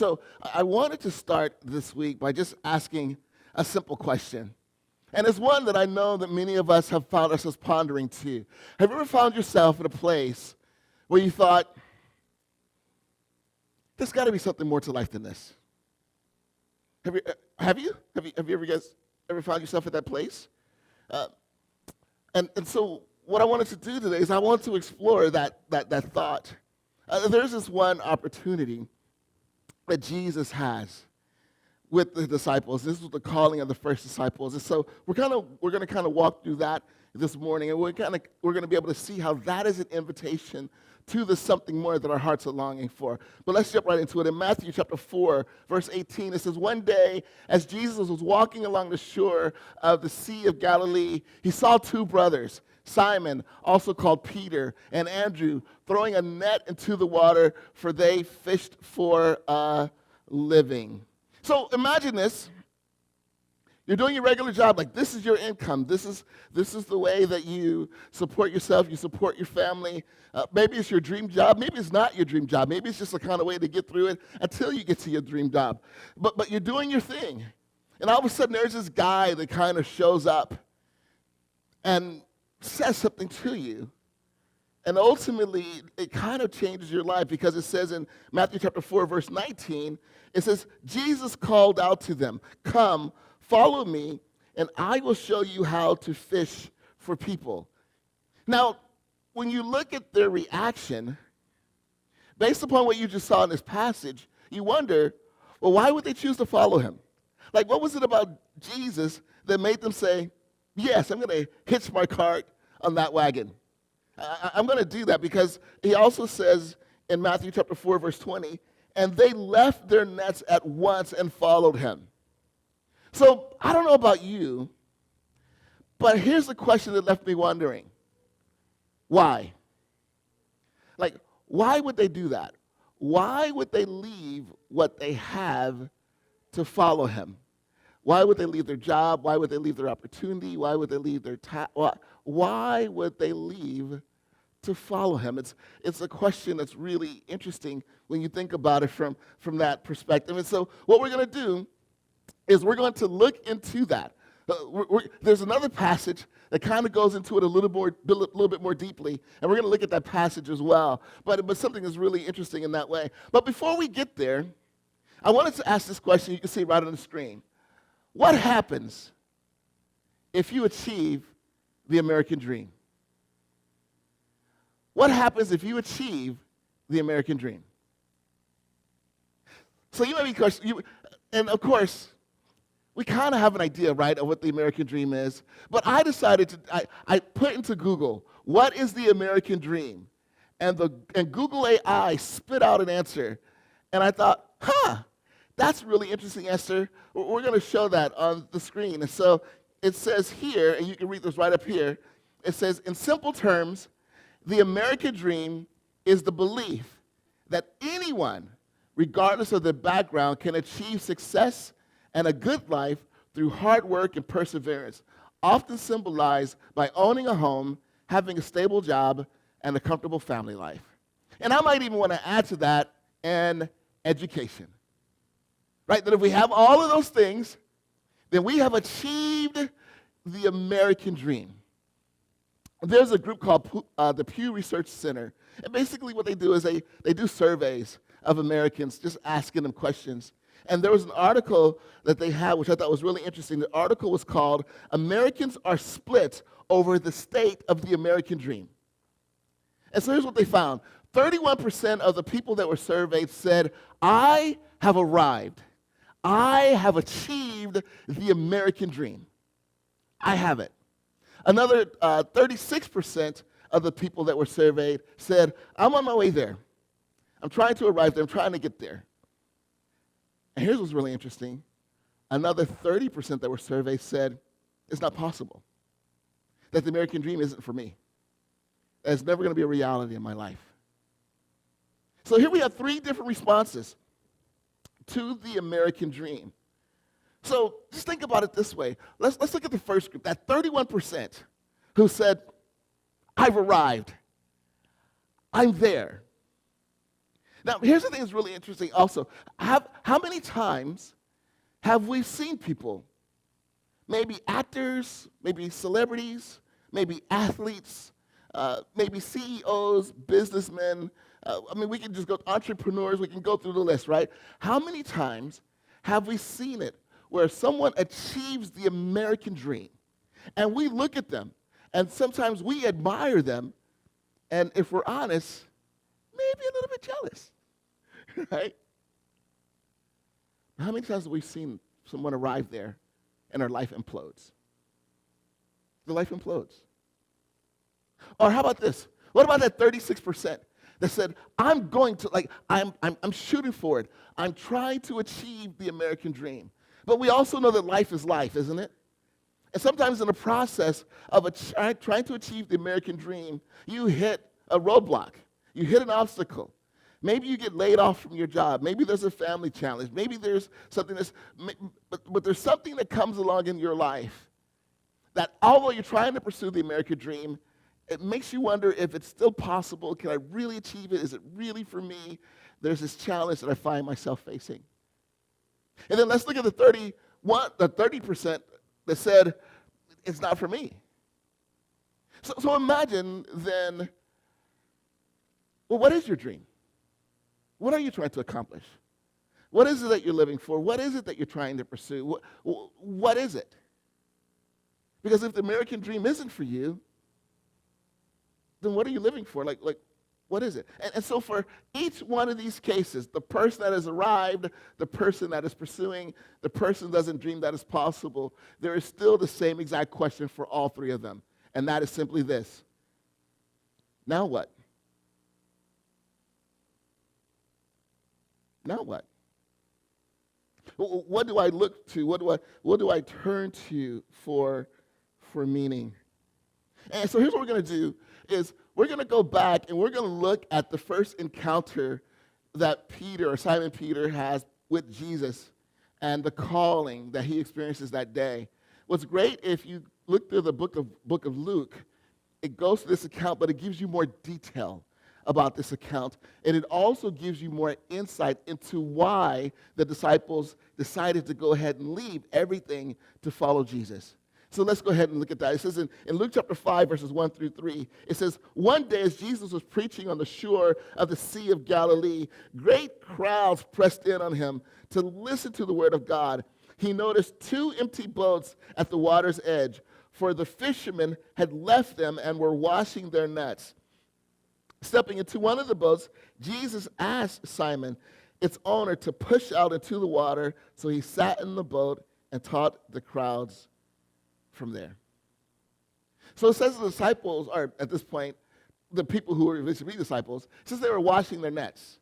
so I wanted to start this week by just asking a simple question. And it's one that I know that many of us have found ourselves pondering too. Have you ever found yourself in a place where you thought, there's got to be something more to life than this? Have you ever guys ever found yourself at that place? Uh, and so what I wanted to do today is I want to explore that thought. There's this one opportunity that Jesus has with the disciples. This was the calling of the first disciples. And so we're going to kind of walk through that this morning, and we're going to be able to see how that is an invitation to the something more that our hearts are longing for. But let's jump right into it. In Matthew chapter 4, verse 18, it says, "One day, as Jesus was walking along the shore of the Sea of Galilee, he saw two brothers, Simon, also called Peter, and Andrew, throwing a net into the water, for they fished for a living." So imagine this. You're doing your regular job, like this is your income. This is the way that you support yourself, you support your family. Maybe it's your dream job. Maybe it's not your dream job. Maybe it's just the kind of way to get through it until you get to your dream job. But you're doing your thing. And all of a sudden there's this guy that kind of shows up and says something to you. And ultimately, it kind of changes your life, because it says in Matthew chapter 4, verse 19, it says, "Jesus called out to them, 'Come, follow me, and I will show you how to fish for people.'" Now, when you look at their reaction, based upon what you just saw in this passage, you wonder, well, why would they choose to follow him? Like, what was it about Jesus that made them say, yes, I'm going to hitch my cart on that wagon? I'm going to do that, because he also says in Matthew chapter 4, verse 20, "And they left their nets at once and followed him." So I don't know about you, but here's the question that left me wondering. Why? Like, why would they do that? Why would they leave what they have to follow him? Why would they leave their job? Why would they leave their opportunity? Why would they leave their why would they leave to follow him? It's a question that's really interesting when you think about it from that perspective. And so what we're going to do is we're going to look into that. There's another passage that kind of goes into it a little bit more deeply, and we're going to look at that passage as well. But something is really interesting in that way. But before we get there, I wanted to ask this question. You can see right on the screen. What happens if you achieve the American dream? What happens if you achieve the American dream? So you may be questioning, and of course, we kind of have an idea, right, of what the American dream is. But I decided I put into Google, what is the American dream? And Google AI spit out an answer. And I thought, that's a really interesting answer. We're going to show that on the screen. And so it says here, and you can read this right up here, it says, in simple terms, the American dream is the belief that anyone, regardless of their background, can achieve success and a good life through hard work and perseverance, often symbolized by owning a home, having a stable job, and a comfortable family life. And I might even want to add to that an education. Right? That if we have all of those things, then we have achieved the American dream. There's a group called the Pew Research Center. And basically what they do is they do surveys of Americans, just asking them questions. And there was an article that they had, which I thought was really interesting. The article was called, "Americans Are Split Over the State of the American Dream." And so here's what they found. 31% of the people that were surveyed said, "I have arrived. I have achieved the American dream. I have it." Another 36% of the people that were surveyed said, "I'm on my way there. I'm trying to arrive there. I'm trying to get there." And here's what's really interesting. Another 30% that were surveyed said, "It's not possible. That the American dream isn't for me. That it's never going to be a reality in my life." So here we have three different responses to the American dream. So just think about it this way. Let's look at the first group, that 31% who said, "I've arrived. I'm there." Now, here's the thing that's really interesting also. How many times have we seen people, maybe actors, maybe celebrities, maybe athletes, maybe CEOs, businessmen, we can just go entrepreneurs, we can go through the list, right? How many times have we seen it where someone achieves the American dream and we look at them and sometimes we admire them and if we're honest, maybe a little bit jealous, right? How many times have we seen someone arrive there and their life implodes? Their life implodes. Or how about this? What about that 36% that said, I'm going to, I'm shooting for it. I'm trying to achieve the American dream. But we also know that life is life, isn't it? And sometimes in the process of trying to achieve the American dream, you hit a roadblock. You hit an obstacle. Maybe you get laid off from your job. Maybe there's a family challenge. Maybe there's something but there's something that comes along in your life that although you're trying to pursue the American dream, it makes you wonder if it's still possible. Can I really achieve it? Is it really for me? There's this challenge that I find myself facing. And then let's look at the 30% that said, it's not for me. So imagine then, well, what is your dream? What are you trying to accomplish? What is it that you're living for? What is it that you're trying to pursue? What is it? Because if the American dream isn't for you, then what are you living for? Like what is it? And so for each one of these cases, the person that has arrived, the person that is pursuing, the person who doesn't dream that is possible, there is still the same exact question for all three of them. And that is simply this. Now what? Now what? What do I look to? What do I turn to for meaning? And so here's what we're going to do is we're going to go back and we're going to look at the first encounter that Simon Peter has with Jesus and the calling that he experiences that day. What's great, if you look through the book of Luke, it goes to this account, but it gives you more detail about this account, and it also gives you more insight into why the disciples decided to go ahead and leave everything to follow Jesus. So let's go ahead and look at that. It says in Luke chapter 5, verses 1 through 3, it says, one day as Jesus was preaching on the shore of the Sea of Galilee, great crowds pressed in on him to listen to the word of God. He noticed two empty boats at the water's edge, for the fishermen had left them and were washing their nets. Stepping into one of the boats, Jesus asked Simon, its owner, to push out into the water. So he sat in the boat and taught the crowds from there. So it says the disciples are, at this point, the people who were eventually disciples, it says they were washing their nets.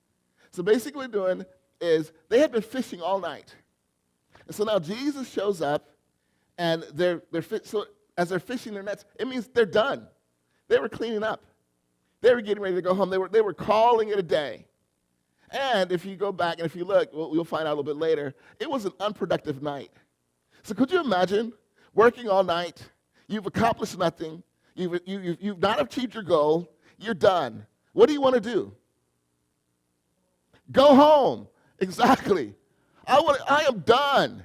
So basically what they're doing is they had been fishing all night. And so now Jesus shows up, and so as they're fishing their nets, it means they're done. They were cleaning up. They were getting ready to go home. They were calling it a day. And if you go back and if you look, you'll find out a little bit later, it was an unproductive night. So could you imagine working all night? You've accomplished nothing. You've not achieved your goal. You're done. What do you want to do? Go home. Exactly. I am done.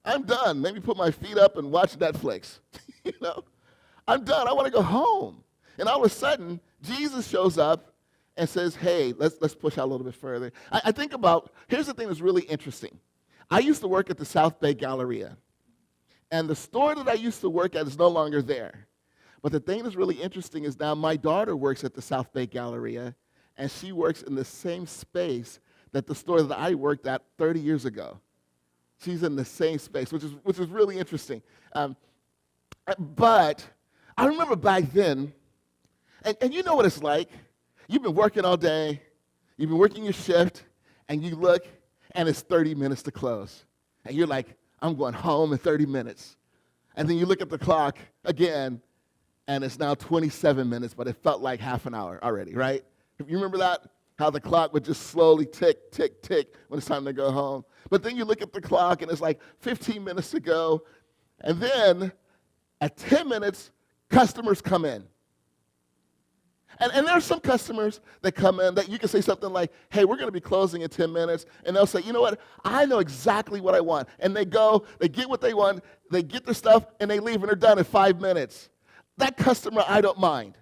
I'm done. Maybe put my feet up and watch Netflix. I'm done. I want to go home. And all of a sudden, Jesus shows up and says, hey, let's push out a little bit further. I think about, here's the thing that's really interesting. I used to work at the South Bay Galleria. And the store that I used to work at is no longer there. But the thing that's really interesting is now my daughter works at the South Bay Galleria, and she works in the same space that the store that I worked at 30 years ago. She's in the same space, which is really interesting. But I remember back then, and you know what it's like. You've been working all day. You've been working your shift, and you look, and it's 30 minutes to close. And you're like, I'm going home in 30 minutes. And then you look at the clock again, and it's now 27 minutes, but it felt like half an hour already, right? You remember that? How the clock would just slowly tick, tick, tick when it's time to go home. But then you look at the clock, and it's like 15 minutes to go. And then at 10 minutes, customers come in. And there are some customers that come in that you can say something like, hey, we're going to be closing in 10 minutes. And they'll say, you know what? I know exactly what I want. And they go, they get what they want, they get their stuff, and they leave, and they're done in 5 minutes. That customer, I don't mind.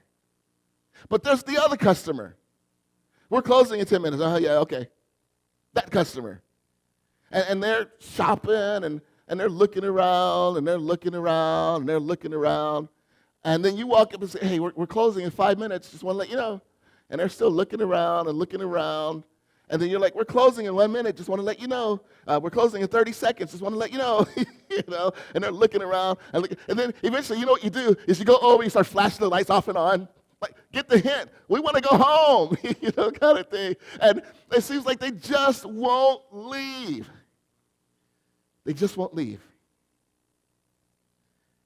But there's the other customer. We're closing in 10 minutes. Oh, yeah, okay. That customer. And they're shopping, and they're looking around, and they're looking around, and they're looking around. And then you walk up and say, hey, we're closing in 5 minutes. Just want to let you know. And they're still looking around and looking around. And then you're like, we're closing in 1 minute. Just want to let you know. We're closing in 30 seconds. Just want to let you know. And they're looking around. And then eventually, you know what you do is you go over and you start flashing the lights off and on. Like, get the hint. We want to go home, kind of thing. And it seems like they just won't leave. They just won't leave.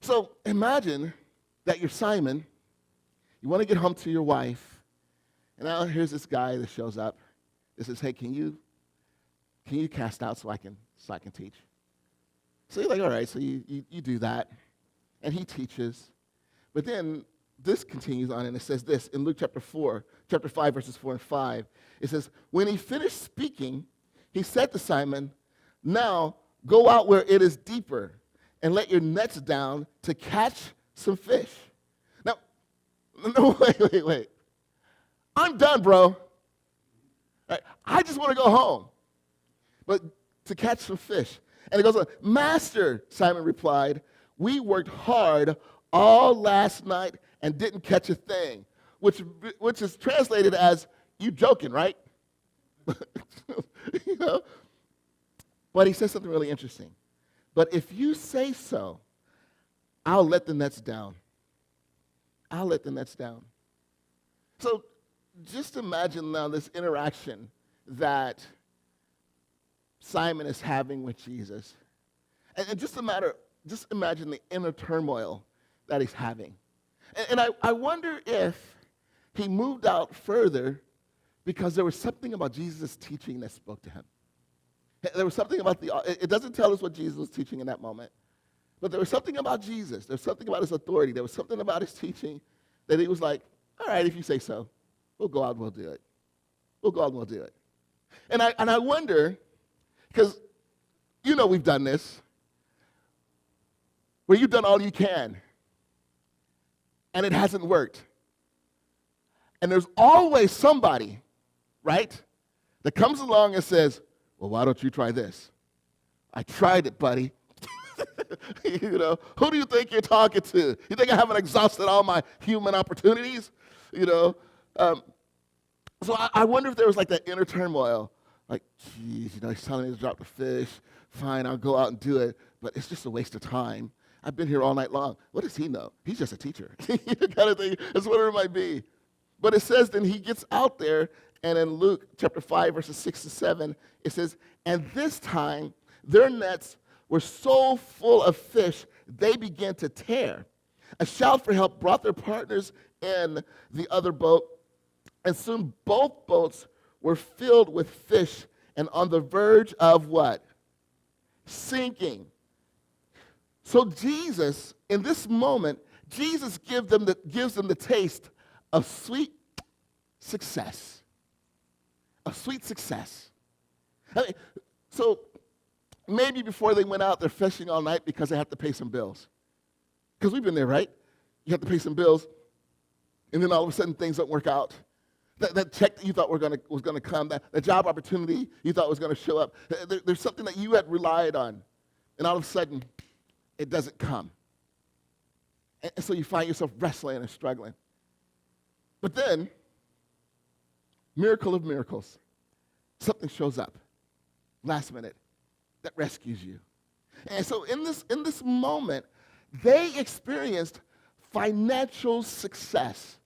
So imagine that you're Simon, you want to get home to your wife, and now here's this guy that shows up. That says, hey, can you cast out so I can teach? So you're like, all right, so you do that, and he teaches. But then this continues on, and it says this in Luke chapter 5, verses 4 and 5. It says, when he finished speaking, he said to Simon, now go out where it is deeper, and let your nets down to catch some fish. Now, no, wait. I'm done, bro. Right, I just want to go home. But to catch some fish. And it goes on, Master, Simon replied, we worked hard all last night and didn't catch a thing, which is translated as, you joking, right? But he says something really interesting. But if you say so, I'll let the nets down. I'll let the nets down. So just imagine now this interaction that Simon is having with Jesus. And just imagine the inner turmoil that he's having. And I wonder if he moved out further because there was something about Jesus' teaching that spoke to him. There was something about it doesn't tell us what Jesus was teaching in that moment, but there was something about Jesus. There was something about his authority. There was something about his teaching that he was like, all right, if you say so, we'll go out and we'll do it. We'll go out and we'll do it. And I wonder, because we've done this, where you've done all you can, and it hasn't worked. And there's always somebody, right, that comes along and says, well, why don't you try this? I tried it, buddy. Who do you think you're talking to? You think I haven't exhausted all my human opportunities? So I wonder if there was like that inner turmoil. Like, geez, he's telling me to drop the fish. Fine, I'll go out and do it. But it's just a waste of time. I've been here all night long. What does he know? He's just a teacher. Kind of thing. That's whatever it might be. But it says then he gets out there, and in Luke chapter 5, verses 6 to 7, it says, and this time their nets were so full of fish, they began to tear. A shout for help brought their partners in the other boat, and soon both boats were filled with fish and on the verge of what? Sinking. So Jesus, in this moment, Jesus gives them the taste of sweet success. Of sweet success. So maybe before they went out, they're fishing all night because they have to pay some bills. Because we've been there, right? You have to pay some bills, and then all of a sudden things don't work out. That check that you thought was going to come, that job opportunity you thought was going to show up, there's something that you had relied on, and all of a sudden it doesn't come. And so you find yourself wrestling and struggling. But then, miracle of miracles, something shows up last minute that rescues you. And so in this moment, they experienced financial success.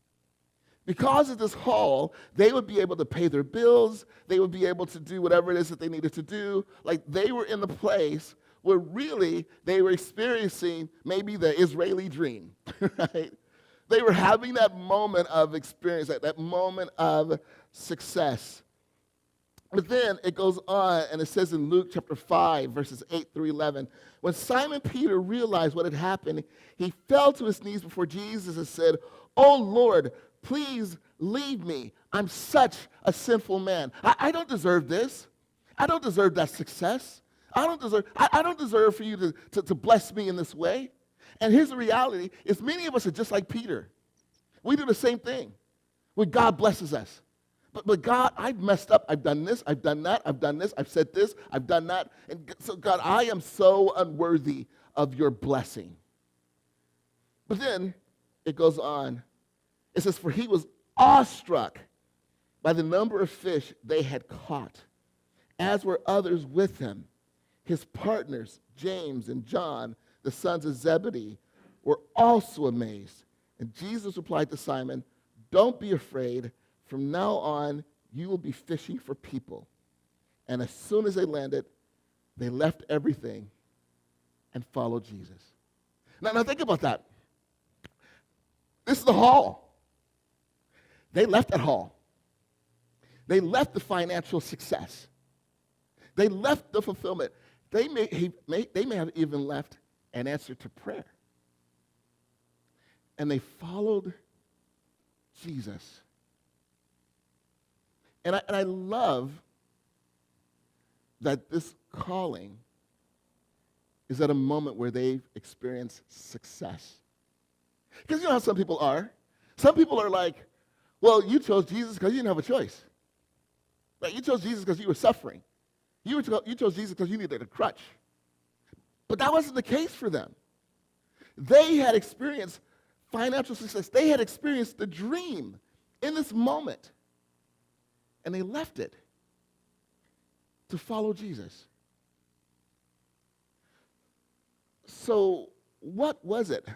Because of this haul, they would be able to pay their bills. They would be able to do whatever it is that they needed to do. Like, they were in the place where really they were experiencing maybe the Israeli dream, right? They were having that moment of experience, that moment of success. But then it goes on, and it says in Luke chapter 5, verses 8 through 11, when Simon Peter realized what had happened, he fell to his knees before Jesus and said, "Oh Lord, Please leave me. I'm such a sinful man. I don't deserve this. I don't deserve that success. I don't deserve for you to bless me in this way. And here's the reality, is many of us are just like Peter. We do the same thing when God blesses us. But God, I've messed up. I've done this. I've done that. I've done this. I've said this. I've done that. And so, God, I am so unworthy of your blessing. But then it goes on. It says, for he was awestruck by the number of fish they had caught, as were others with him. His partners, James and John, the sons of Zebedee, were also amazed. And Jesus replied to Simon, don't be afraid. From now on, you will be fishing for people. And as soon as they landed, they left everything and followed Jesus. Now think about that. This is the haul. They left that haul. They left the financial success. They left the fulfillment. They may have even left an answer to prayer. And they followed Jesus. And I love that this calling is at a moment where they've experienced success. Because you know how some people are? Some people are like, well, you chose Jesus because you didn't have a choice. Right? You chose Jesus because you were suffering. You chose Jesus because you needed a crutch. But that wasn't the case for them. They had experienced financial success. They had experienced the dream in this moment. And they left it to follow Jesus. So what was it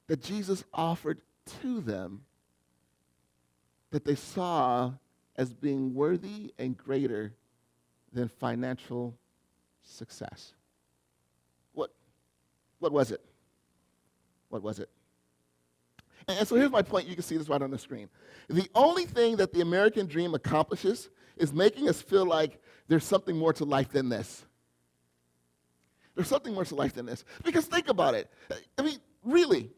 that Jesus offered to them that they saw as being worthy and greater than financial success? What was it? What was it? And so here's my point. You can see this right on the screen. The only thing that the American dream accomplishes is making us feel like there's something more to life than this. There's something more to life than this. Because think about it. I mean, really,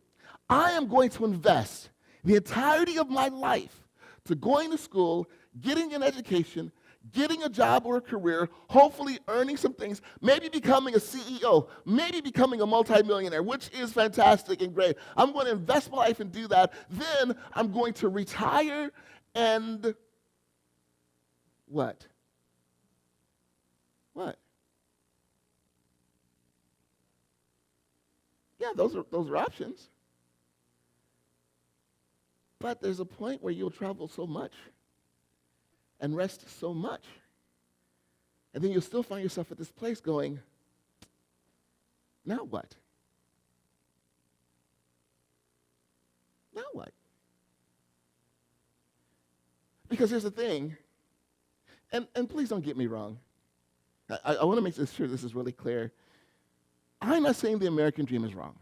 I am going to invest the entirety of my life to going to school, getting an education, getting a job or a career, hopefully earning some things, maybe becoming a CEO, maybe becoming a multimillionaire, which is fantastic and great. I'm going to invest my life and do that. Then I'm going to retire and what? What? Yeah, those are options. But there's a point where you'll travel so much and rest so much. And then you'll still find yourself at this place going, now what? Now what? Because here's the thing, and please don't get me wrong. I want to make sure this is really clear. I'm not saying the American dream is wrong.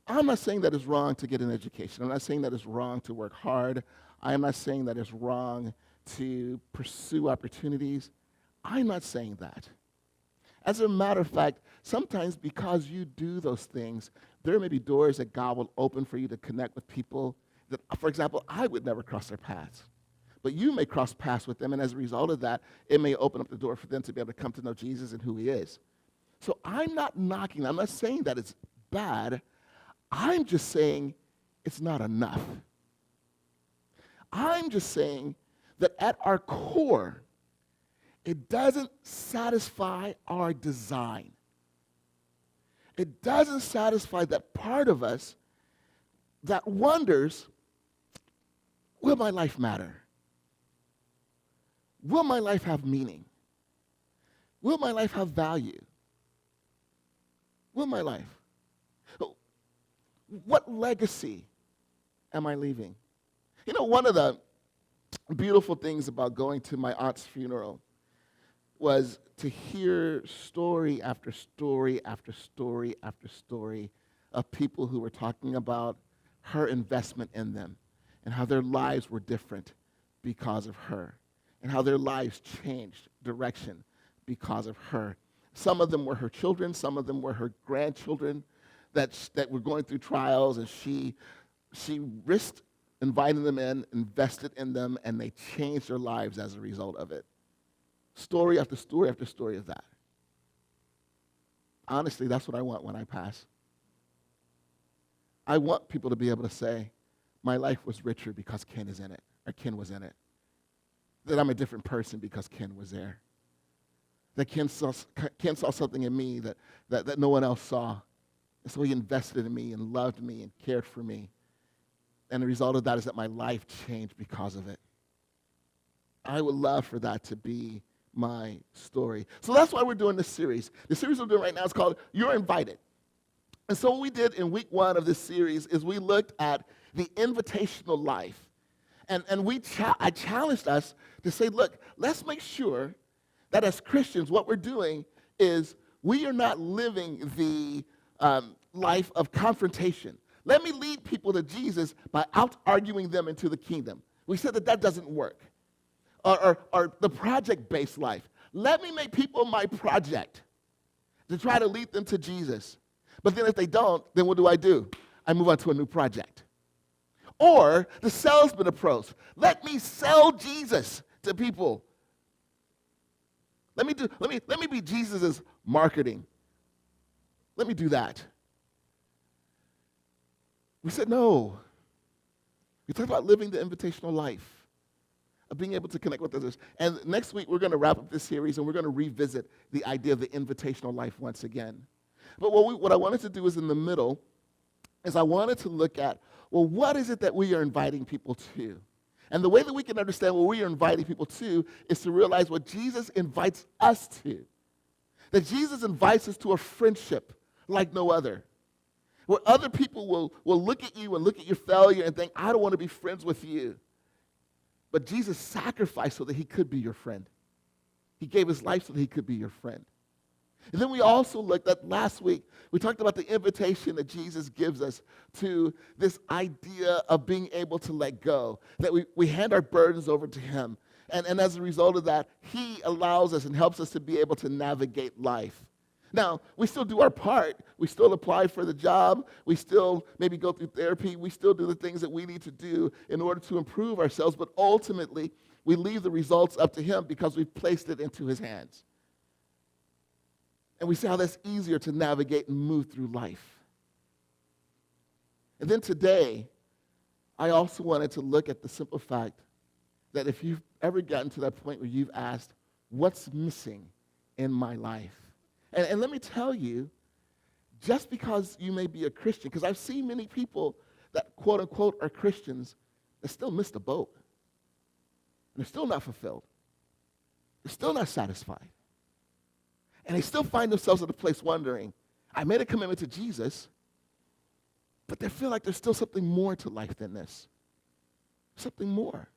I'm not saying that it's wrong to get an education. I'm not saying that it's wrong to work hard. I'm not saying that it's wrong to pursue opportunities. I'm not saying that. As a matter of fact, sometimes because you do those things, there may be doors that God will open for you to connect with people that, for example, I would never cross their paths. But you may cross paths with them, and as a result of that, it may open up the door for them to be able to come to know Jesus and who he is. So I'm not knocking, I'm not saying that it's bad. I'm just saying it's not enough. I'm just saying that at our core, it doesn't satisfy our design. It doesn't satisfy that part of us that wonders, will my life matter? Will my life have meaning? Will my life have value? Will my life? What legacy am I leaving? You know, one of the beautiful things about going to my aunt's funeral was to hear story after story after story after story of people who were talking about her investment in them and how their lives were different because of her and how their lives changed direction because of her. Some of them were her children, some of them were her grandchildren that were going through trials, and she she risked inviting them in, invested in them, and they changed their lives as a result of it. Story after story after story of that. Honestly, that's what I want when I pass. I want people to be able to say, my life was richer because Ken is in it, or Ken was in it. That I'm a different person because Ken was there. That Ken saw something in me that no one else saw. And so he invested in me and loved me and cared for me. And the result of that is that my life changed because of it. I would love for that to be my story. So that's why we're doing this series. The series we're doing right now is called You're Invited. And so what we did in week 1 of this series is we looked at the invitational life. And I challenged us to say, look, let's make sure that as Christians, what we're doing is we are not living the life of confrontation. Let me lead people to Jesus by out-arguing them into the kingdom. We said that doesn't work. Or the project-based life. Let me make people my project to try to lead them to Jesus. But then if they don't, then what do? I move on to a new project. Or the salesman approach. Let me sell Jesus to people. Let me be Jesus' marketing. Let me do that. We said no. We talked about living the invitational life, of being able to connect with others. And next week, we're going to wrap up this series, and we're going to revisit the idea of the invitational life once again. But what I wanted to do is in the middle, is I wanted to look at, well, what is it that we are inviting people to? And the way that we can understand what we are inviting people to is to realize what Jesus invites us to. That Jesus invites us to a friendship like no other. Where other people will look at you and look at your failure and think, I don't want to be friends with you. But Jesus sacrificed so that he could be your friend. He gave his life so that he could be your friend. And then we also looked at last week, we talked about the invitation that Jesus gives us to this idea of being able to let go, that we hand our burdens over to him. And as a result of that, he allows us and helps us to be able to navigate life. Now, we still do our part. We still apply for the job. We still maybe go through therapy. We still do the things that we need to do in order to improve ourselves. But ultimately, we leave the results up to him because we've placed it into his hands. And we see how that's easier to navigate and move through life. And then today, I also wanted to look at the simple fact that if you've ever gotten to that point where you've asked, what's missing in my life? And let me tell you, just because you may be a Christian, because I've seen many people that quote unquote are Christians that still miss the boat. And they're still not fulfilled. They're still not satisfied. And they still find themselves at a place wondering, I made a commitment to Jesus, but they feel like there's still something more to life than this. Something more.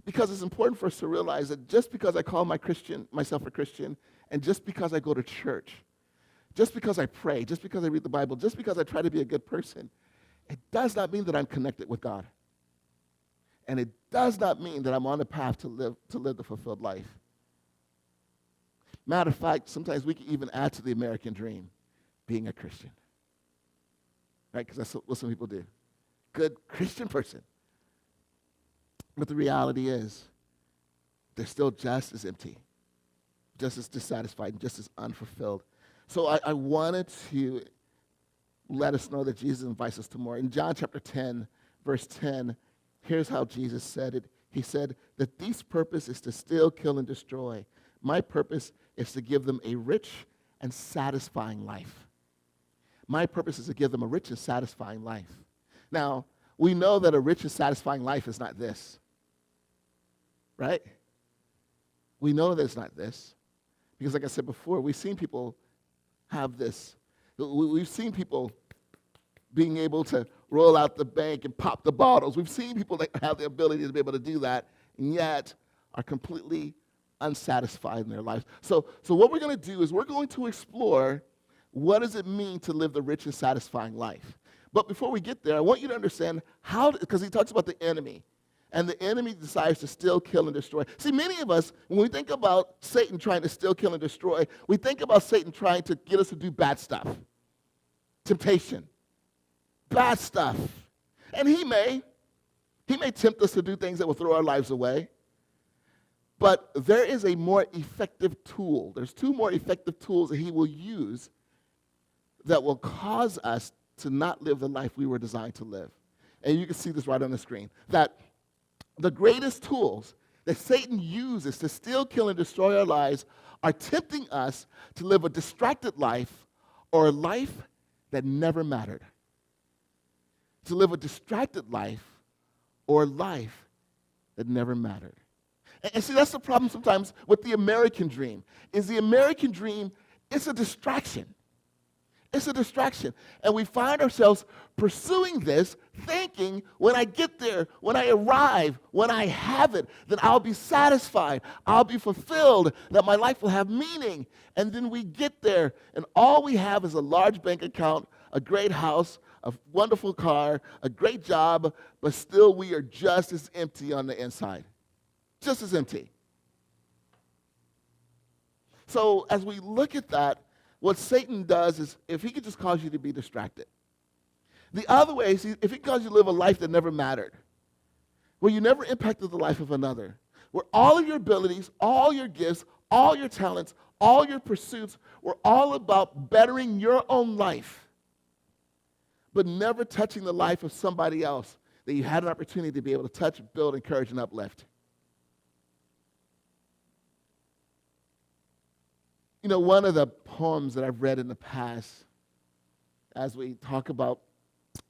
Because it's important for us to realize that just because I call myself a Christian, and just because I go to church, just because I pray, just because I read the Bible, just because I try to be a good person, it does not mean that I'm connected with God. And it does not mean that I'm on the path to live the fulfilled life. Matter of fact, sometimes we can even add to the American dream, being a Christian. Right? Because that's what some people do. Good Christian person. But the reality is, they're still just as empty, just as dissatisfied, and just as unfulfilled. So I wanted to let us know that Jesus invites us to more. In John chapter 10, verse 10, here's how Jesus said it. He said, the thief's purpose is to steal, kill, and destroy. My purpose is to give them a rich and satisfying life. My purpose is to give them a rich and satisfying life. Now, we know that a rich and satisfying life is not this. Right? We know that it's not this. Because like I said before, we've seen people have this. We've seen people being able to roll out the bank and pop the bottles. We've seen people that have the ability to be able to do that, and yet are completely unsatisfied in their lives. So what we're going to do is we're going to explore what does it mean to live the rich and satisfying life. But before we get there, I want you to understand how, because he talks about the enemy. And the enemy desires to steal, kill, and destroy. See, many of us, when we think about Satan trying to steal, kill, and destroy, we think about Satan trying to get us to do bad stuff. Temptation. bad stuff. And he may tempt us to do things that will throw our lives away. But there is a more effective tool. There's two more effective tools that he will use that will cause us to not live the life we were designed to live. And you can see this right on the screen. That the greatest tools that Satan uses to steal, kill, and destroy our lives are tempting us to live a distracted life or a life that never mattered. To live a distracted life or a life that never mattered. And see, that's the problem sometimes with the American dream, is the American dream, it's a distraction. It's a distraction. And we find ourselves pursuing this, thinking when I get there, when I arrive, when I have it, that I'll be satisfied, I'll be fulfilled, that my life will have meaning. And then we get there, and all we have is a large bank account, a great house, a wonderful car, a great job, but still we are just as empty on the inside. Just as empty. So as we look at that, what Satan does is, if he could just cause you to be distracted. The other way is, if he caused you to live a life that never mattered, where you never impacted the life of another, where all of your abilities, all your gifts, all your talents, all your pursuits were all about bettering your own life, but never touching the life of somebody else that you had an opportunity to be able to touch, build, encourage, and uplift. You know, one of the poems that I've read in the past as we talk about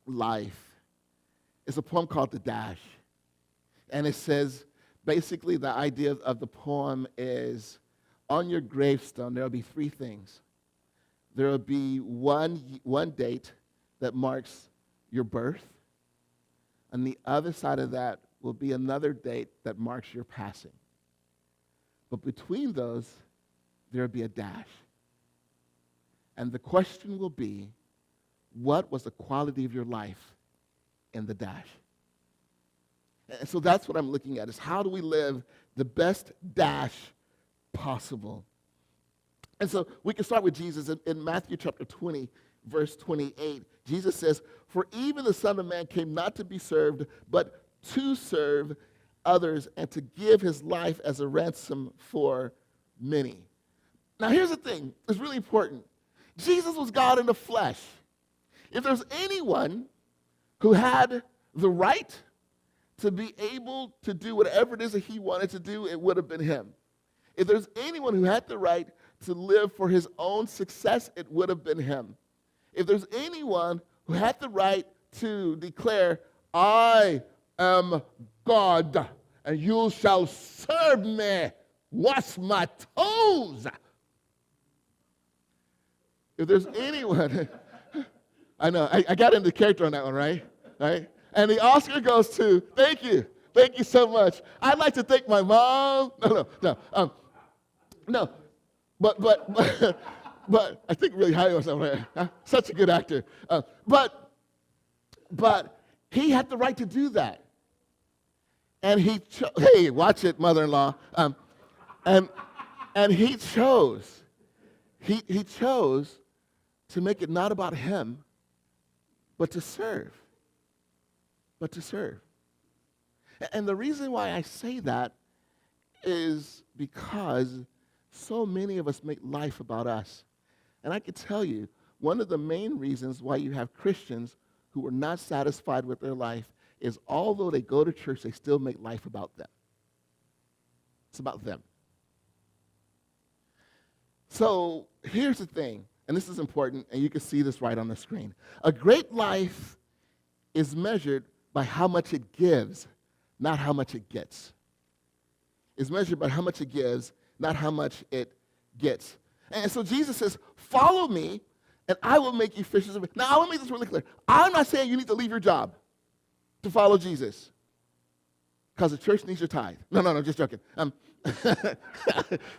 life is a poem called The Dash. And it says, basically the idea of the poem is, on your gravestone, there will be three things. There will be one date that marks your birth. On the other side of that will be another date that marks your passing. But between those, there will be a dash. And the question will be, what was the quality of your life in the dash? And so that's what I'm looking at, is how do we live the best dash possible? And so we can start with Jesus. In Matthew chapter 20, verse 28, Jesus says, "For even the Son of Man came not to be served, but to serve others and to give his life as a ransom for many." Now here's the thing, it's really important. Jesus was God in the flesh. If there's anyone who had the right to be able to do whatever it is that he wanted to do, it would have been him. If there's anyone who had the right to live for his own success, it would have been him. If there's anyone who had the right to declare, "I am God, and you shall serve me, wash my toes." If there's anyone, I know, I got into character on that one, right? And the Oscar goes to, thank you so much. I'd like to thank my mom. No, but I think really highly of myself. Such a good actor. But he had the right to do that. And hey, watch it, mother-in-law. And he chose to make it not about him, but to serve. And the reason why I say that is because so many of us make life about us. And I can tell you, one of the main reasons why you have Christians who are not satisfied with their life is, although they go to church, they still make life about them. It's about them. So here's the thing, and this is important, and you can see this right on the screen. A great life is measured by how much it gives, not how much it gets. It's measured by how much it gives, not how much it gets. And so Jesus says, "Follow me, and I will make you fishers of men." Now, I want to make this really clear. I'm not saying you need to leave your job to follow Jesus, because the church needs your tithe. No, just joking.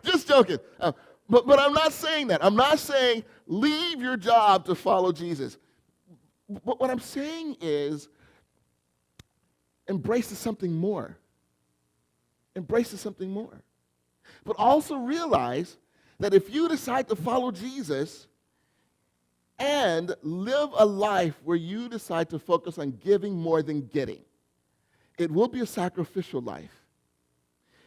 Just joking. But I'm not saying that. I'm not saying leave your job to follow Jesus. But what I'm saying is embrace something more. Embrace something more. But also realize that if you decide to follow Jesus, and live a life where you decide to focus on giving more than getting. It will be a sacrificial life.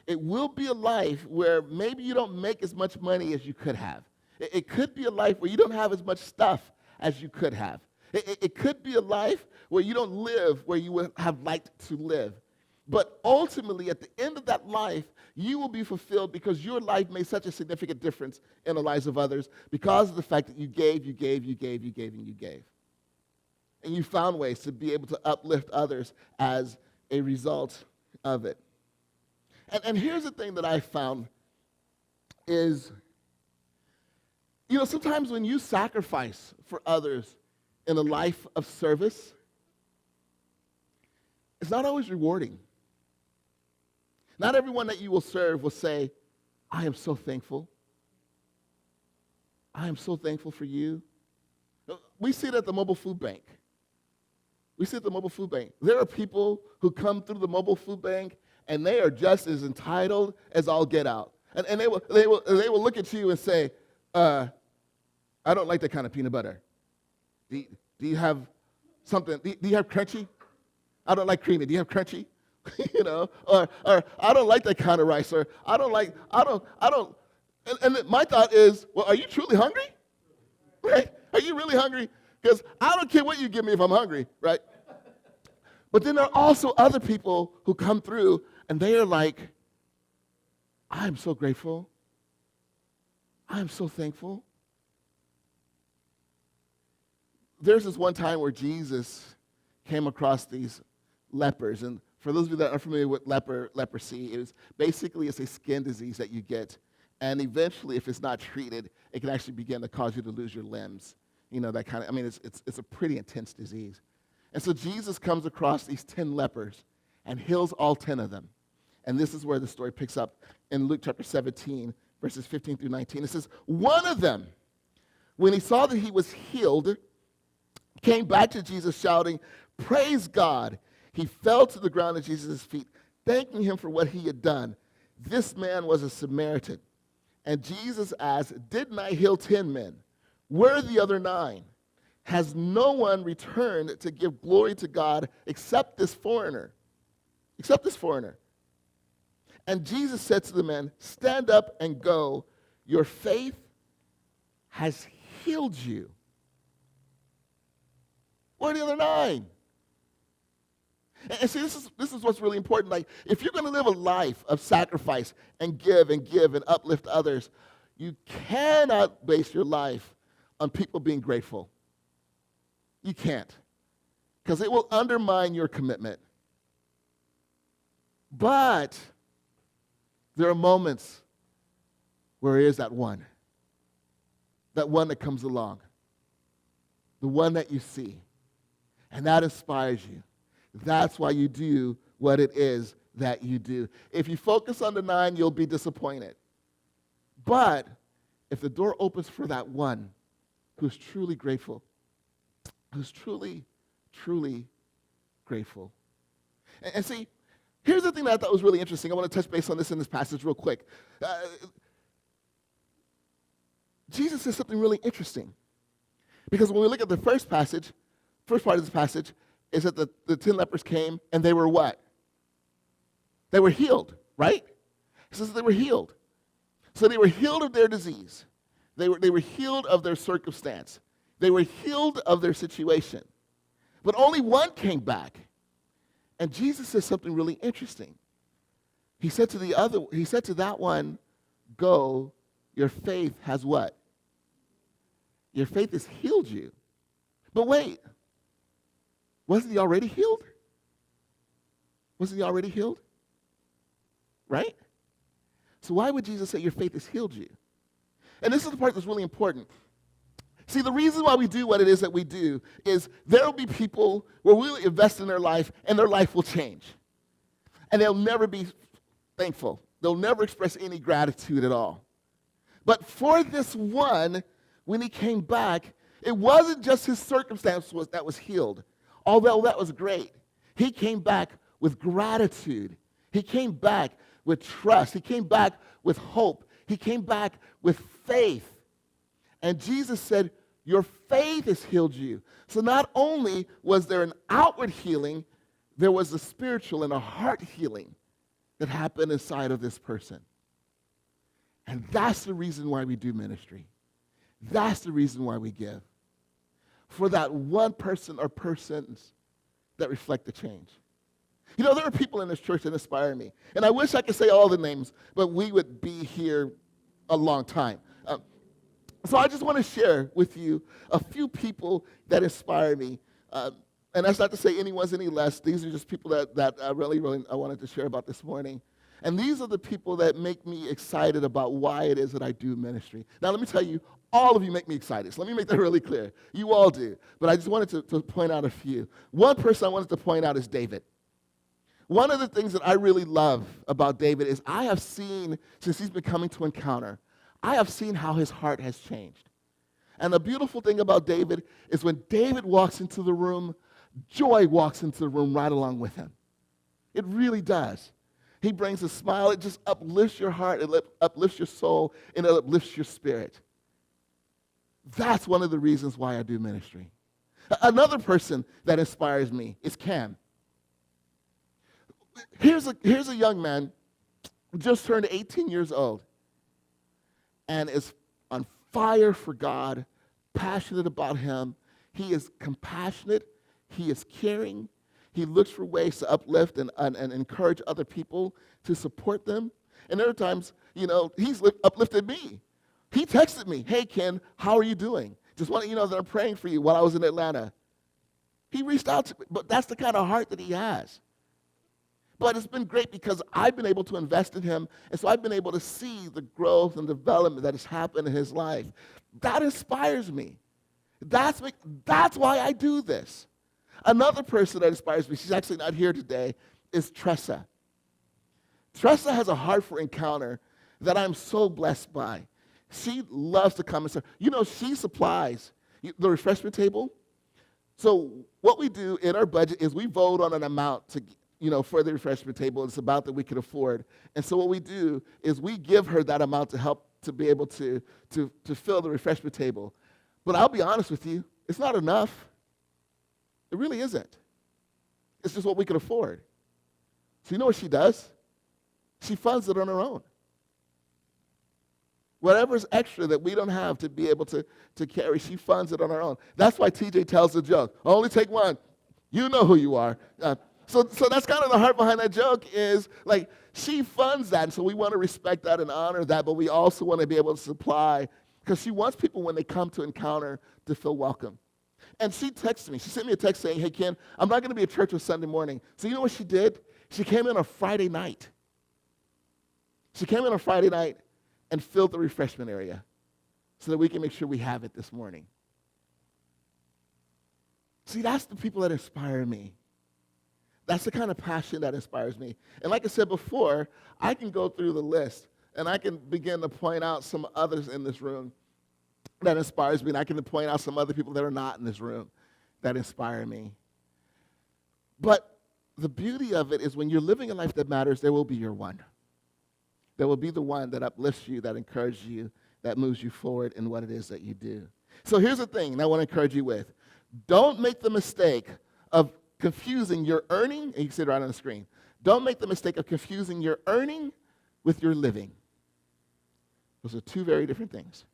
It will be a life where maybe you don't make as much money as you could have. It could be a life where you don't have as much stuff as you could have. It could be a life where you don't live where you would have liked to live. But ultimately, at the end of that life, you will be fulfilled because your life made such a significant difference in the lives of others because of the fact that you gave, and you gave. And you found ways to be able to uplift others as a result of it. And here's the thing that I found is, sometimes when you sacrifice for others in a life of service, it's not always rewarding. Not everyone that you will serve will say, I am so thankful. I am so thankful for you. We see it at the mobile food bank. There are people who come through the mobile food bank and they are just as entitled as all get out. And they will look at you and say, I don't like that kind of peanut butter. Do you have something? Do you have crunchy? I don't like creamy. Do you have crunchy? Or I don't like that kind of rice. Or I don't. And my thought is, well, are you truly hungry? Right? Are you really hungry? Because I don't care what you give me if I'm hungry, right? But then there are also other people who come through and they are like, I'm so grateful. I'm so thankful. There's this one time where Jesus came across these lepers. And for those of you that are familiar with leprosy, it's a skin disease that you get. And eventually, if it's not treated, it can actually begin to cause you to lose your limbs. It's a pretty intense disease. And so Jesus comes across these 10 lepers and heals all 10 of them. And this is where the story picks up in Luke chapter 17, verses 15 through 19. It says, one of them, when he saw that he was healed, came back to Jesus shouting, praise God. He fell to the ground at Jesus' feet, thanking him for what he had done. This man was a Samaritan. And Jesus asked, didn't I heal 10 men? Where are the other 9? Has no one returned to give glory to God except this foreigner? And Jesus said to the man, stand up and go. Your faith has healed you. Where are the other 9? And see, this is what's really important. Like, if you're going to live a life of sacrifice and give and uplift others, you cannot base your life on people being grateful. You can't, because it will undermine your commitment. But there are moments where there is that one that comes along, the one that you see, and that inspires you. That's why you do what it is that you do. If you focus on the 9, you'll be disappointed. But if the door opens for that one who's truly grateful, who's truly, truly grateful. And see, here's the thing that I thought was really interesting. I want to touch base on this in this passage real quick. Jesus says something really interesting. Because when we look at the first part of this passage, is that the 10 lepers came and they were what? They were healed, right? It says they were healed. So they were healed of their disease. They were healed of their circumstance. They were healed of their situation. But only one came back. And Jesus says something really interesting. He said to that one, go, your faith has what? Your faith has healed you. But wait, wasn't he already healed? Right? So why would Jesus say your faith has healed you? And this is the part that's really important. See, the reason why we do what it is that we do is there will be people where we'll invest in their life and their life will change. And they'll never be thankful. They'll never express any gratitude at all. But for this one, when he came back, it wasn't just his circumstance that was healed. Although that was great. He came back with gratitude. He came back with trust. He came back with hope. He came back with faith. And Jesus said, Your faith has healed you. So not only was there an outward healing, there was a spiritual and a heart healing that happened inside of this person. And that's the reason why we do ministry. That's the reason why we give. For that one person or persons that reflect the change. You know, there are people in this church that inspire me. And I wish I could say all the names, but we would be here a long time. So I just want to share with you a few people that inspire me. And that's not to say anyone's any less. These are just people that I really I wanted to share about this morning. And these are the people that make me excited about why it is that I do ministry. Now, let me tell you, all of you make me excited. So let me make that really clear. You all do. But I just wanted to point out a few. One person I wanted to point out is David. One of the things that I really love about David is I have seen, since he's been coming to Encounter, I have seen how his heart has changed. And the beautiful thing about David is when David walks into the room, joy walks into the room right along with him. It really does. He brings a smile. It just uplifts your heart. It uplifts your soul. And it uplifts your spirit. That's one of the reasons why I do ministry. Another person that inspires me is Cam. Here's a young man who just turned 18 years old and is on fire for God, passionate about him. He is compassionate. He is caring. He looks for ways to uplift and encourage other people to support them. And there are times, you know, he's uplifted me. He texted me, "Hey, Ken, how are you doing? Just want to, you know, that I'm praying for you while I was in Atlanta." He reached out to me, but that's the kind of heart that he has. But it's been great because I've been able to invest in him, and so I've been able to see the growth and development that has happened in his life. That inspires me. That's why I do this. Another person that inspires me, she's actually not here today, is Tressa. Tressa has a heart for Encounter that I'm so blessed by. She loves to come and serve. You know, she supplies the refreshment table. So what we do in our budget is we vote on an amount to, you know, for the refreshment table. It's about that we can afford. And so what we do is we give her that amount to help to be able to fill the refreshment table. But I'll be honest with you, it's not enough. It really isn't. It's just what we can afford. So you know what she does? She funds it on her own. Whatever's extra that we don't have to be able to carry, she funds it on her own. That's why TJ tells the joke. Only take one. You know who you are. So that's kind of the heart behind that joke is, like, she funds that, and so we want to respect that and honor that, but we also want to be able to supply, because she wants people when they come to Encounter to feel welcome. And she texted me. She sent me a text saying, "Hey, Ken, I'm not going to be at church on Sunday morning." So you know what she did? She came in on Friday night. She came in on Friday night and filled the refreshment area so that we can make sure we have it this morning. See, that's the people that inspire me. That's the kind of passion that inspires me. And like I said before, I can go through the list, and I can begin to point out some others in this room that inspires me, and I can point out some other people that are not in this room that inspire me. But the beauty of it is when you're living a life that matters, there will be your one. There will be the one that uplifts you, that encourages you, that moves you forward in what it is that you do. So here's the thing that I want to encourage you with. Don't make the mistake of confusing your earning, and you can see it right on the screen. Don't make the mistake of confusing your earning with your living. Those are two very different things.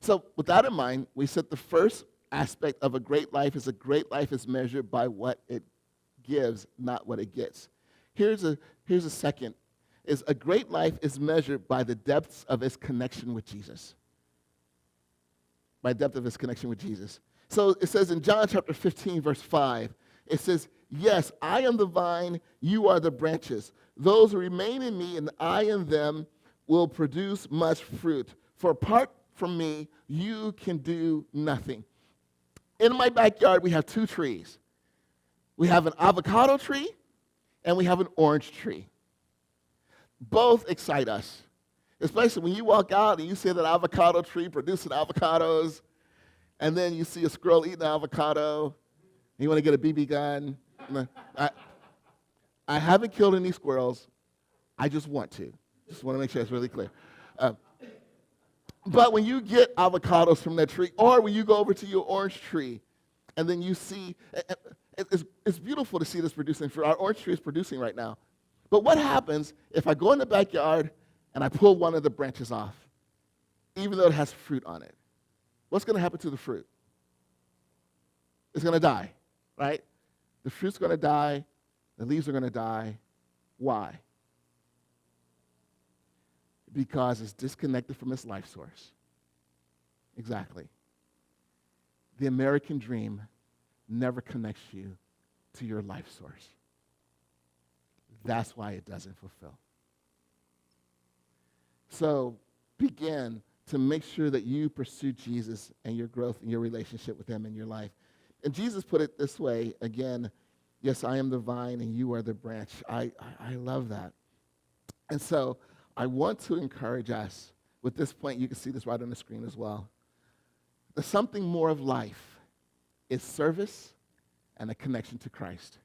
So with that in mind, we said the first aspect of a great life is measured by what it gives, not what it gets. Here's a second, is a great life is measured by the depths of its connection with Jesus. By depth of its connection with Jesus. So it says in John chapter 15, verse 5, it says, "Yes, I am the vine, you are the branches. Those who remain in me and I in them will produce much fruit. For apart from me, you can do nothing." In my backyard, we have two trees. We have an avocado tree and we have an orange tree. Both excite us. Especially when you walk out and you see that avocado tree producing avocados, and then you see a squirrel eating an avocado, and you want to get a BB gun. I haven't killed any squirrels. I just want to. Just want to make sure it's really clear. But when you get avocados from that tree, or when you go over to your orange tree, and then you see, it's beautiful to see this producing fruit. Our orange tree is producing right now. But what happens if I go in the backyard and I pull one of the branches off, even though it has fruit on it? What's going to happen to the fruit? It's going to die, right? The fruit's going to die. The leaves are going to die. Why? Because it's disconnected from its life source. Exactly. The American dream never connects you to your life source. That's why it doesn't fulfill. So begin to make sure that you pursue Jesus and your growth and your relationship with him in your life. And Jesus put it this way, again, yes, I am the vine and you are the branch. I love that. And so I want to encourage us, with this point, you can see this right on the screen as well. The something more of life is service and a connection to Christ.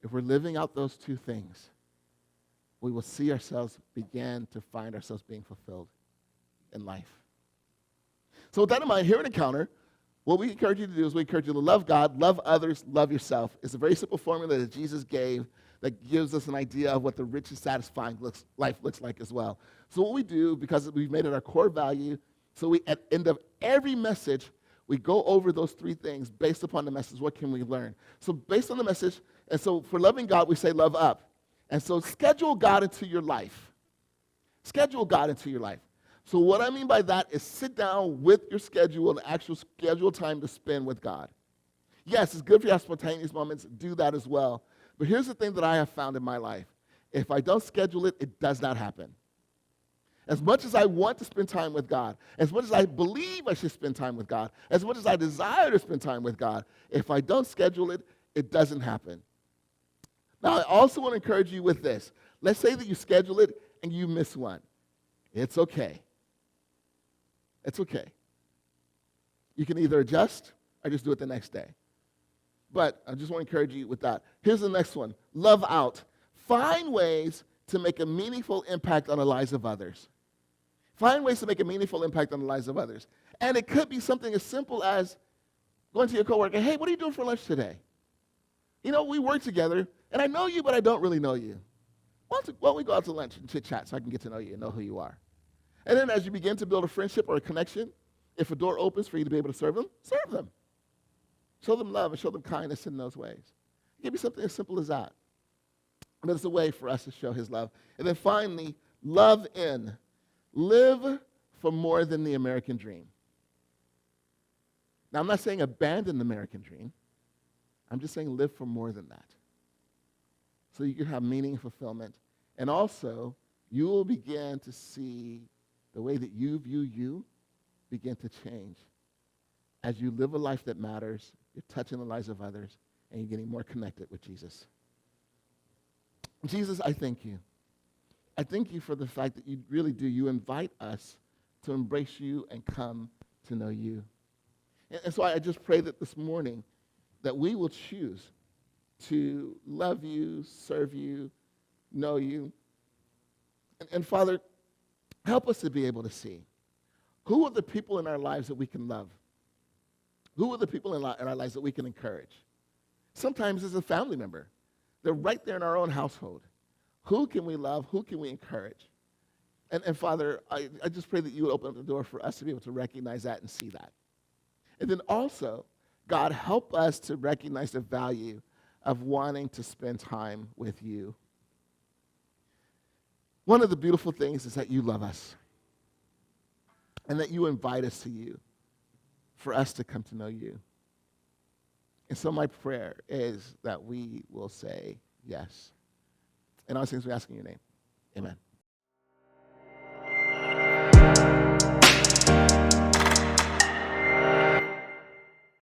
If we're living out those two things, we will see ourselves begin to find ourselves being fulfilled in life. So with that in mind, here at Encounter, what we encourage you to do is we encourage you to love God, love others, love yourself. It's a very simple formula that Jesus gave that gives us an idea of what the rich and satisfying life looks like as well. So what we do, because we've made it our core value, so we, at the end of every message, we go over those three things based upon the message. What can we learn? So based on the message, and so for loving God, we say love up. And so schedule God into your life. Schedule God into your life. So what I mean by that is sit down with your schedule and actual schedule time to spend with God. Yes, it's good for you to have spontaneous moments. Do that as well. But here's the thing that I have found in my life. If I don't schedule it, it does not happen. As much as I want to spend time with God, as much as I believe I should spend time with God, as much as I desire to spend time with God, if I don't schedule it, it doesn't happen. Now, I also want to encourage you with this. Let's say that you schedule it and you miss one. It's okay. It's okay. You can either adjust or just do it the next day. But I just want to encourage you with that. Here's the next one. Love out. Find ways to make a meaningful impact on the lives of others. Find ways to make a meaningful impact on the lives of others. And it could be something as simple as going to your coworker, hey, what are you doing for lunch today? You know, we work together, and I know you, but I don't really know you. Why don't we go out to lunch and chit-chat so I can get to know you and know who you are? And then as you begin to build a friendship or a connection, if a door opens for you to be able to serve them. Show them love and show them kindness in those ways. It can be something as simple as that. But it's a way for us to show his love. And then finally, love in. Live for more than the American dream. Now, I'm not saying abandon the American dream. I'm just saying live for more than that. So you can have meaning and fulfillment. And also, you will begin to see the way that you view you begin to change. As you live a life that matters, you're touching the lives of others, and you're getting more connected with Jesus. Jesus, I thank you. I thank you for the fact that you really do. You invite us to embrace you and come to know you. And so I just pray that this morning that we will choose to love you, serve you, know you. And Father, help us to be able to see who are the people in our lives that we can love. Who are the people in our lives that we can encourage? Sometimes it's a family member. They're right there in our own household. Who can we love? Who can we encourage? And Father, I just pray that you would open up the door for us to be able to recognize that and see that. And then also, God, help us to recognize the value of wanting to spend time with you. One of the beautiful things is that you love us and that you invite us to you for us to come to know you. And so my prayer is that we will say yes. And all these things we ask in your name. Amen.